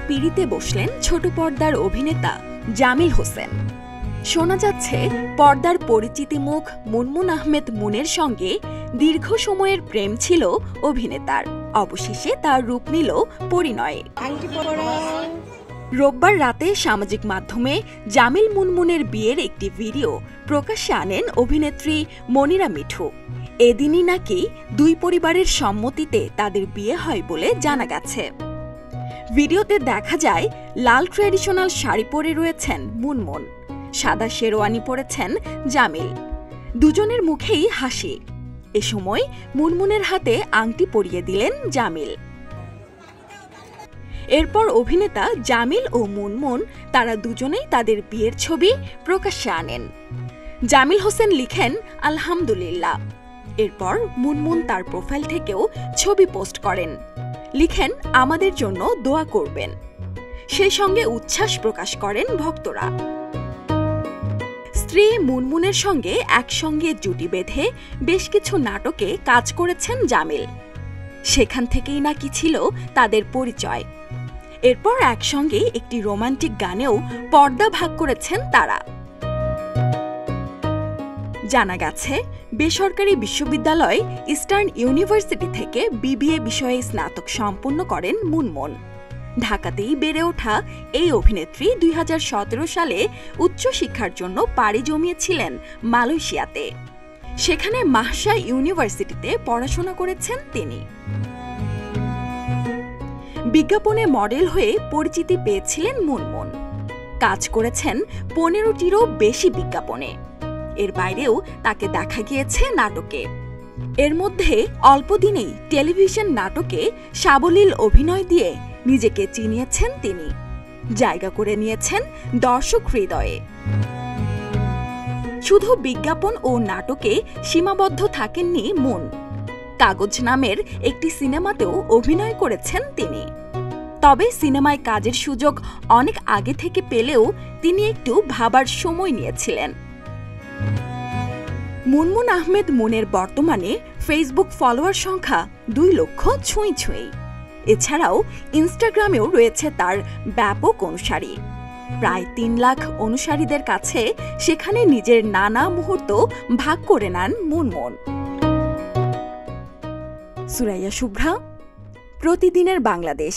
পিঁড়িতে বসলেন ছোট পর্দার অভিনেতা জামিল হোসেন। শোনা যাচ্ছে পর্দার পরিচিতি মুখ মুনমুন আহমেদ মুনের সঙ্গে দীর্ঘ সময়ের প্রেম ছিল অভিনেতার। অবশেষে তার রূপ নিল পরিণয়ে। রোববার রাতে সামাজিক মাধ্যমে জামিল মুনমুনের বিয়ের একটি ভিডিও প্রকাশ্যে আনেন অভিনেত্রী মনিরা মিঠু। এদিনই নাকি দুই পরিবারের সম্মতিতে তাদের বিয়ে হয় বলে জানা গেছে। ভিডিওতে দেখা যায় লাল ট্র্যাডিশনাল শাড়ি পরে রয়েছেন মুনমুন, সাদা শেরওয়ানি পরেছেন জামিল। দুজনের মুখেই হাসি। এ সময় মুনমুনের হাতে আংটি পরিয়ে দিলেন জামিল। এরপর অভিনেতা জামিল ও মুনমুন তারা দুজনেই তাদের বিয়ের ছবি প্রকাশ্যে আনেন। জামিল হোসেন লিখেন আলহামদুলিল্লাহ। এরপর মুনমুন তার প্রোফাইল থেকেও ছবি পোস্ট করেন, লিখেন আমাদের জন্য দোয়া করবেন। সেই সঙ্গে উচ্ছ্বাস প্রকাশ করেন ভক্তরা। স্ত্রী মুনমুনের সঙ্গে একসঙ্গে জুটি বেঁধে বেশ কিছু নাটকে কাজ করেছেন জামিল। সেখান থেকেই নাকি ছিল তাদের পরিচয়। এরপর একসঙ্গে একটি রোমান্টিক গানেও পর্দা ভাগ করেছেন তারা। জানা গেছে বেসরকারি বিশ্ববিদ্যালয় ইস্টার্ন ইউনিভার্সিটি থেকে বিবিএ বিষয়ে স্নাতক সম্পন্ন করেন মুনমুন। ঢাকাতেই বেড়ে ওঠা এই অভিনেত্রী 2017 সালে উচ্চশিক্ষার জন্য পাড়ি জমিয়েছিলেন মালয়েশিয়াতে। সেখানে মাহশা ইউনিভার্সিটিতে পড়াশোনা করেছেন তিনি। বিজ্ঞাপনে মডেল হয়ে পরিচিতি পেয়েছিলেন মুনমুন। কাজ করেছেন 15টিরও বেশি বিজ্ঞাপনে। এর বাইরেও তাকে দেখা গিয়েছে নাটকে। এর মধ্যে অল্পদিনেই টেলিভিশন নাটকে সাবলীল অভিনয় দিয়ে নিজেকে চিনিয়েছেন তিনি, জায়গা করে নিয়েছেন দর্শক হৃদয়ে। শুধু বিজ্ঞাপন ও নাটকে সীমাবদ্ধ থাকেননি মুন। কাগজ নামের একটি সিনেমাতেও অভিনয় করেছেন তিনি। তবে সিনেমায় কাজের সুযোগ অনেক আগে থেকে পেলেও তিনি একটু ভাবার সময় নিয়েছিলেন। মুনমুন আহমেদ মুনের বর্তমানে ফেসবুক ফলোয়ার সংখ্যা 2 লক্ষ ছুঁই। এছাড়াও ইনস্টাগ্রামেও রয়েছে তার ব্যাপক অনুসারী। প্রায় 3 লাখ অনুসারীদের কাছে সেখানে নিজের নানা মুহূর্ত ভাগ করে নেন মুনমুন। সুরাইয়া শুভ্রা, প্রতিদিনের বাংলাদেশ।